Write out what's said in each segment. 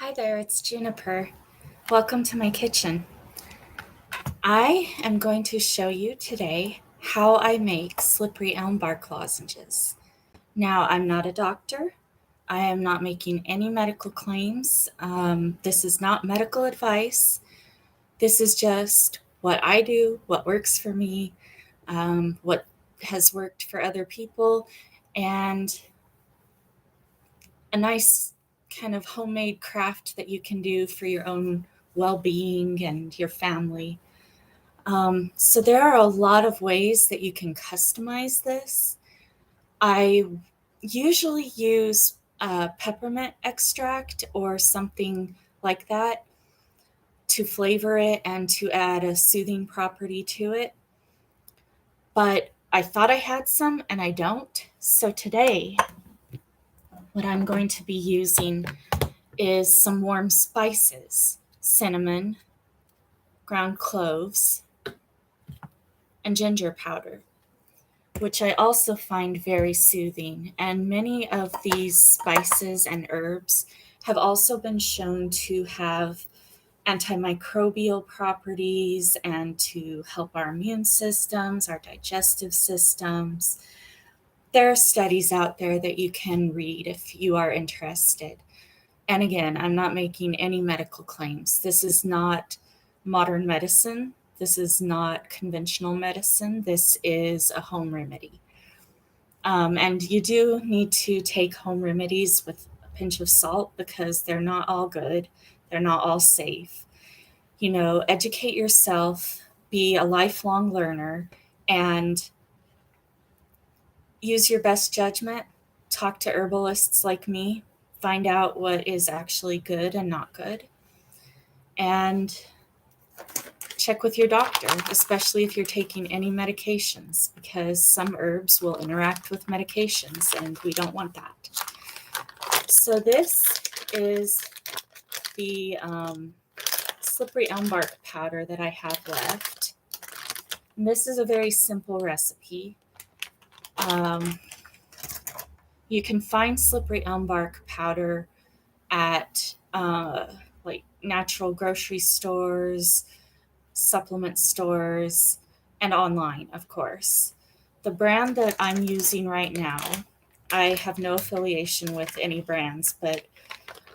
Hi there, it's Juniper. Welcome to my kitchen. I am going to show you today how I make slippery elm bark lozenges. Now, I'm not a doctor. I am not making any medical claims. This is not medical advice. This is just what I do, what works for me, what has worked for other people, and a nice kind of homemade craft that you can do for your own well-being and your family. So there are a lot of ways that you can customize this. I usually use peppermint extract or something like that to flavor it and to add a soothing property to it. But I thought I had some and I don't. So today, what I'm going to be using is some warm spices, cinnamon, ground cloves, and ginger powder, which I also find very soothing. And many of these spices and herbs have also been shown to have antimicrobial properties and to help our immune systems, our digestive systems. There are studies out there that you can read if you are interested. And again, I'm not making any medical claims. This is not modern medicine. This is not conventional medicine. This is a home remedy. And you do need to take home remedies with a pinch of salt because they're not all good. They're not all safe. Educate yourself, be a lifelong learner, and use your best judgment. Talk to herbalists like me. Find out what is actually good and not good. And check with your doctor, especially if you're taking any medications, because some herbs will interact with medications and we don't want that. So this is the slippery elm bark powder that I have left. And this is a very simple recipe. You can find slippery elm bark powder at like natural grocery stores, supplement stores, and online, of course. The brand that I'm using right now, I have no affiliation with any brands, but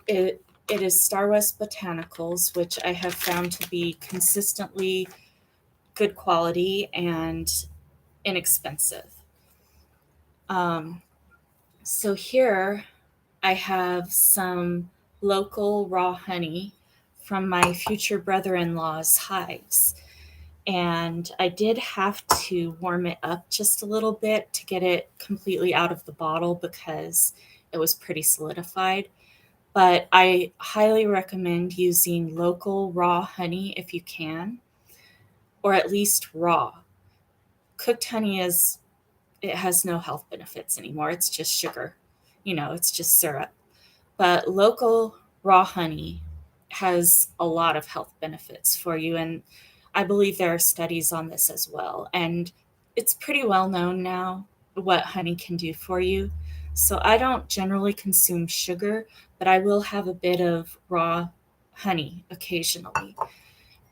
it is Star West Botanicals, which I have found to be consistently good quality and inexpensive. So here I have some local raw honey from my future brother-in-law's hives. And I did have to warm it up just a little bit to get it completely out of the bottle because it was pretty solidified. But I highly recommend using local raw honey if you can, or at least raw. Cooked honey it has no health benefits anymore. It's just sugar, it's just syrup. But local raw honey has a lot of health benefits for you. And I believe there are studies on this as well. And it's pretty well known now what honey can do for you. So I don't generally consume sugar, but I will have a bit of raw honey occasionally.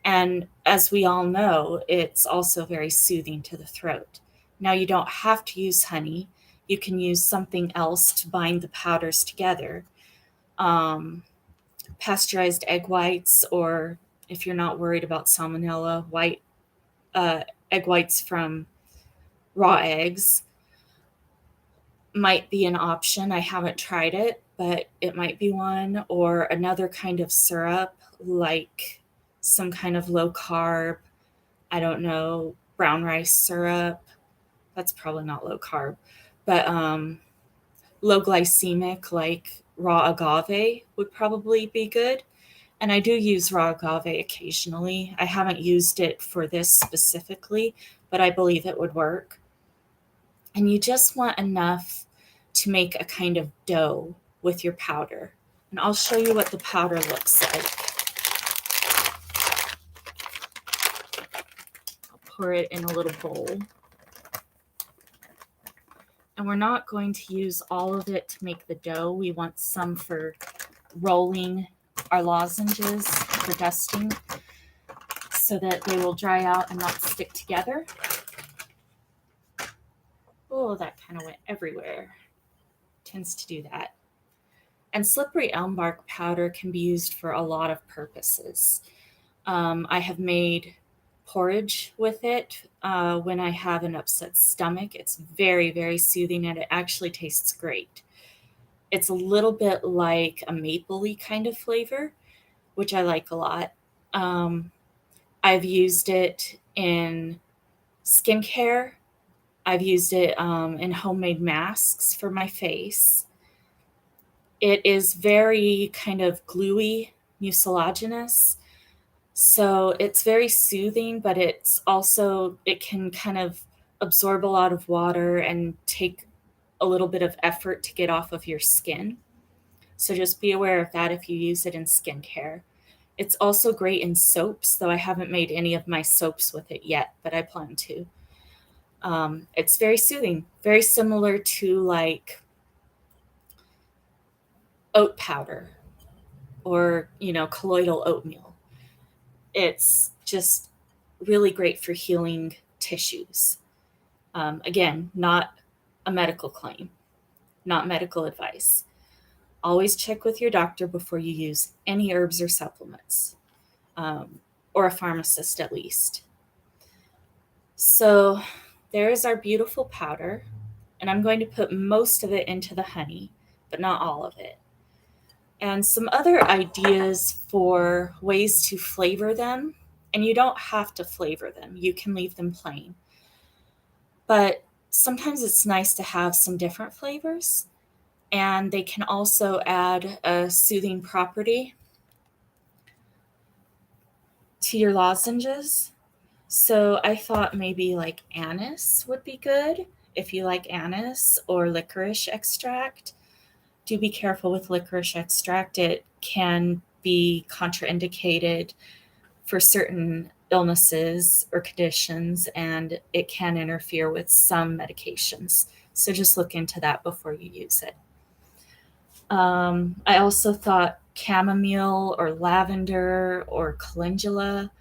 And as we all know, it's also very soothing to the throat. Now, you don't have to use honey. You can use something else to bind the powders together. Pasteurized egg whites, or if you're not worried about salmonella, egg whites from raw eggs might be an option. I haven't tried it, but it might be one. Or another kind of syrup, like some kind of low carb, I don't know, brown rice syrup. That's probably not low carb, but low glycemic, like raw agave would probably be good. And I do use raw agave occasionally. I haven't used it for this specifically, but I believe it would work. And you just want enough to make a kind of dough with your powder. And I'll show you what the powder looks like. I'll pour it in a little bowl. And we're not going to use all of it to make the dough. We want some for rolling are lozenges for dusting so that they will dry out and not stick together. Oh, that kind of went everywhere. Tends to do that. And slippery elm bark powder can be used for a lot of purposes. I have made porridge with it when I have an upset stomach. It's very, very soothing and it actually tastes great. It's a little bit like a mapley kind of flavor, which I like a lot. I've used it in skincare. I've used it in homemade masks for my face. It is very kind of gluey, mucilaginous. So it's very soothing, but it can kind of absorb a lot of water and take a little bit of effort to get off of your skin. So just be aware of that if you use it in skincare. It's also great in soaps, though I haven't made any of my soaps with it yet, but I plan to. It's very soothing, very similar to like oat powder or, colloidal oatmeal. It's just really great for healing tissues. Again, not a medical claim, not medical advice. Always check with your doctor before you use any herbs or supplements, or a pharmacist at least. So there's our beautiful powder, and I'm going to put most of it into the honey, but not all of it. And some other ideas for ways to flavor them, and you don't have to flavor them, you can leave them plain. But sometimes it's nice to have some different flavors, and they can also add a soothing property to your lozenges. So I thought maybe like anise would be good if you like anise, or licorice extract. Do be careful with licorice extract. It can be contraindicated for certain illnesses or conditions, and it can interfere with some medications. So just look into that before you use it. I also thought chamomile or lavender or calendula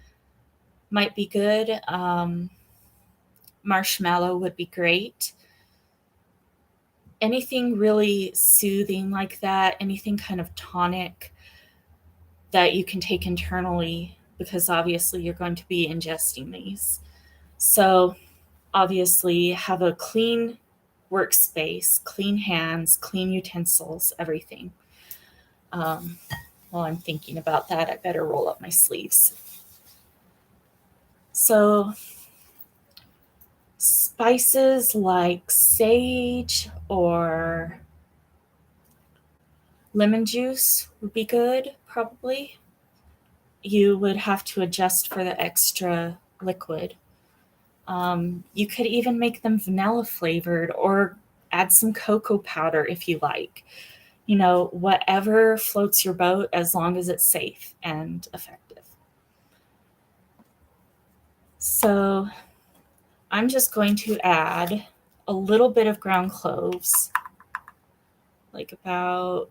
might be good. Marshmallow would be great. Anything really soothing like that, anything kind of tonic that you can take internally, because obviously you're going to be ingesting these. So obviously have a clean workspace, clean hands, clean utensils, everything. While I'm thinking about that, I better roll up my sleeves. So spices like sage or lemon juice would be good, probably. You would have to adjust for the extra liquid. You could even make them vanilla flavored or add some cocoa powder if you like. Whatever floats your boat as long as it's safe and effective. So I'm just going to add a little bit of ground cloves, like about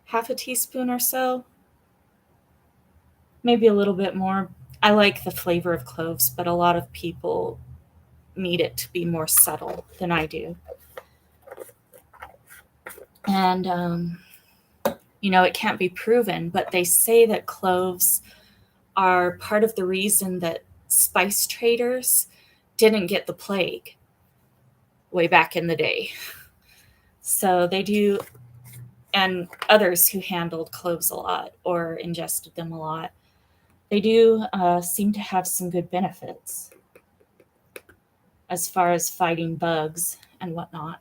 half a teaspoon or so, maybe a little bit more. I like the flavor of cloves, but a lot of people need it to be more subtle than I do. And, it can't be proven, but they say that cloves are part of the reason that spice traders didn't get the plague way back in the day. So they do, and others who handled cloves a lot or ingested them a lot, they do seem to have some good benefits as far as fighting bugs and whatnot.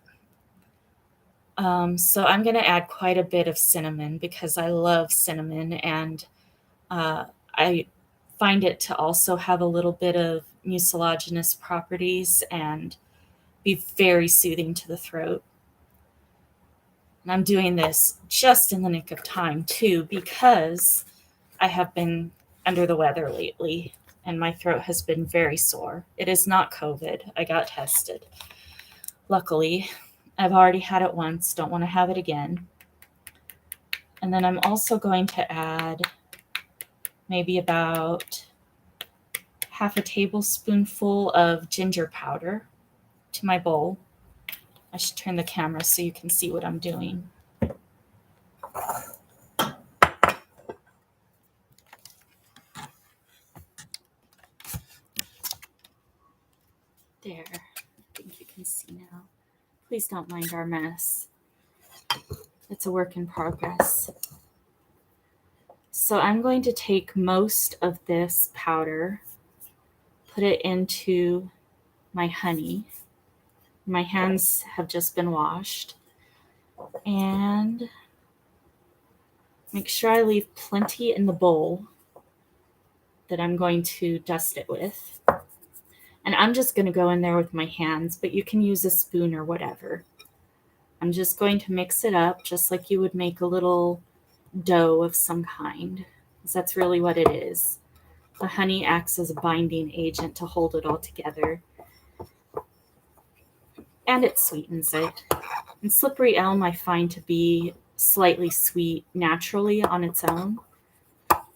So I'm going to add quite a bit of cinnamon because I love cinnamon, and I find it to also have a little bit of mucilaginous properties and be very soothing to the throat. And I'm doing this just in the nick of time too, because I have been under the weather lately and my throat has been very sore. It is not COVID. I got tested. Luckily, I've already had it once. Don't want to have it again. And then I'm also going to add maybe about half a tablespoonful of ginger powder to my bowl. I should turn the camera so you can see what I'm doing. There, I think you can see now. Please don't mind our mess. It's a work in progress. So I'm going to take most of this powder, put it into my honey. My hands have just been washed. And make sure I leave plenty in the bowl that I'm going to dust it with. And I'm just going to go in there with my hands, but you can use a spoon or whatever. I'm just going to mix it up just like you would make a little dough of some kind, because that's really what it is. The honey acts as a binding agent to hold it all together, and it sweetens it. And slippery elm I find to be slightly sweet naturally on its own,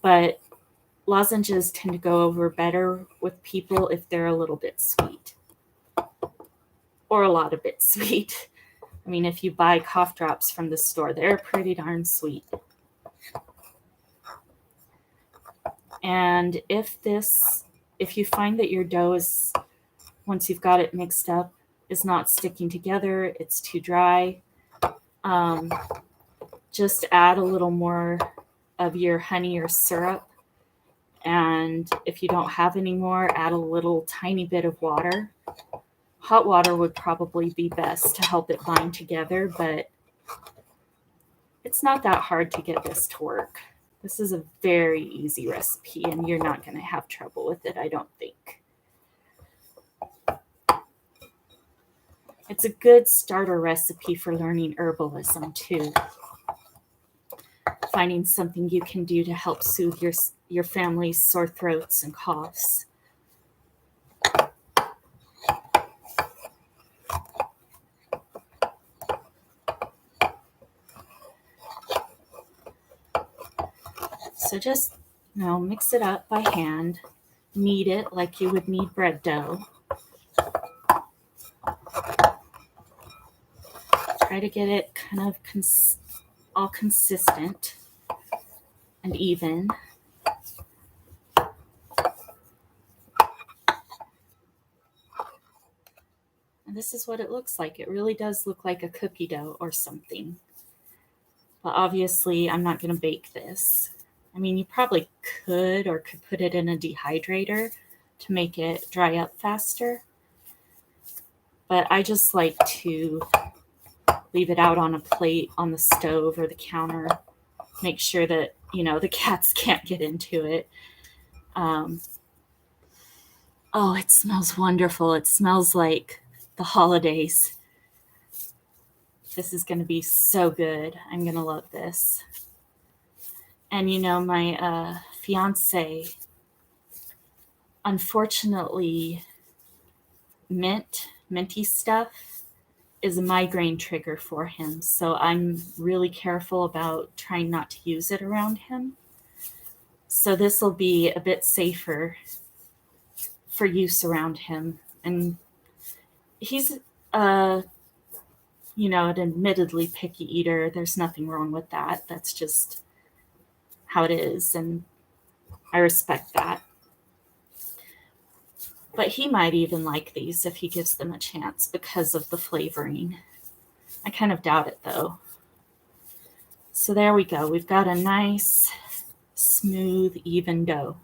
but lozenges tend to go over better with people if they're a little bit sweet, or a lot of bit sweet. I mean, if you buy cough drops from the store, they're pretty darn sweet. And if you find that your dough is, once you've got it mixed up, is not sticking together, it's too dry, just add a little more of your honey or syrup. And if you don't have any more, add a little tiny bit of water. Hot water would probably be best to help it bind together, but it's not that hard to get this to work. This is a very easy recipe, and you're not going to have trouble with it, I don't think. It's a good starter recipe for learning herbalism, too. Finding something you can do to help soothe your family's sore throats and coughs. So just mix it up by hand, knead it like you would knead bread dough. Try to get it kind of all consistent and even. And this is what it looks like. It really does look like a cookie dough or something. But obviously, I'm not going to bake this. I mean, you probably could put it in a dehydrator to make it dry up faster. But I just like to leave it out on a plate on the stove or the counter. Make sure that, the cats can't get into it. Oh, it smells wonderful. It smells like the holidays. This is going to be so good. I'm going to love this. And my fiance, unfortunately, minty stuff is a migraine trigger for him. So I'm really careful about trying not to use it around him. So this will be a bit safer for use around him. And he's an admittedly picky eater. There's nothing wrong with that. That's just how it is, and I respect that. But he might even like these if he gives them a chance because of the flavoring. I kind of doubt it, though. So there we go. We've got a nice, smooth, even dough.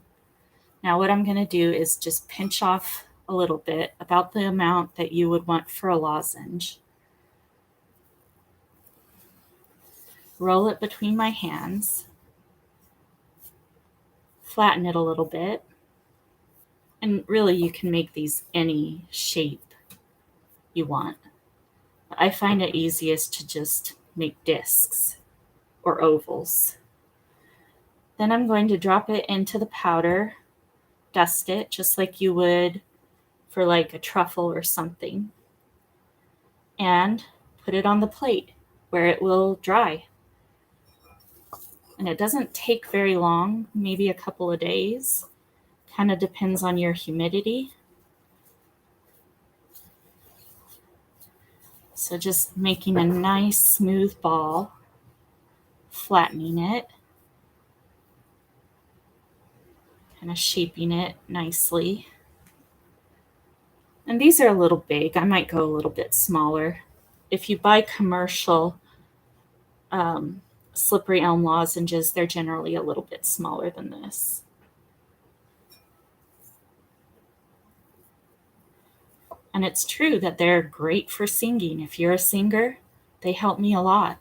Now what I'm going to do is just pinch off a little bit, about the amount that you would want for a lozenge. Roll it between my hands. Flatten it a little bit. And really, you can make these any shape you want. I find it easiest to just make discs or ovals. Then I'm going to drop it into the powder, dust it just like you would for like a truffle or something, and put it on the plate where it will dry. And it doesn't take very long, maybe a couple of days. Kind of depends on your humidity. So just making a nice smooth ball, flattening it, kind of shaping it nicely. And these are a little big. I might go a little bit smaller. If you buy commercial slippery elm lozenges, they're generally a little bit smaller than this. And it's true that they're great for singing. If you're a singer, they help me a lot.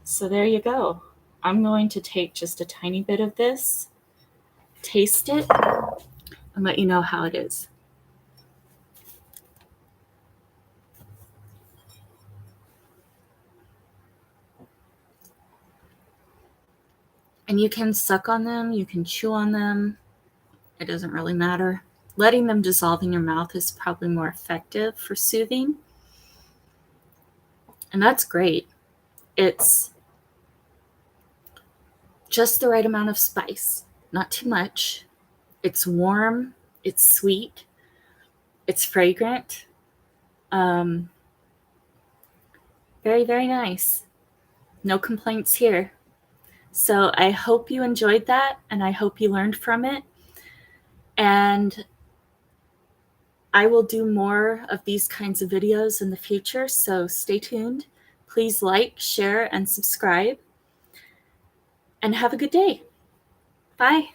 So there you go. I'm going to take just a tiny bit of this, taste it, and let you know how it is. And you can suck on them, you can chew on them. It doesn't really matter. Letting them dissolve in your mouth is probably more effective for soothing. And that's great. It's just the right amount of spice, not too much. It's warm, it's sweet, it's fragrant. Very, very nice. No complaints here. So I hope you enjoyed that, and I hope you learned from it. And I will do more of these kinds of videos in the future, so stay tuned. Please like, share, and subscribe. And have a good day. Bye.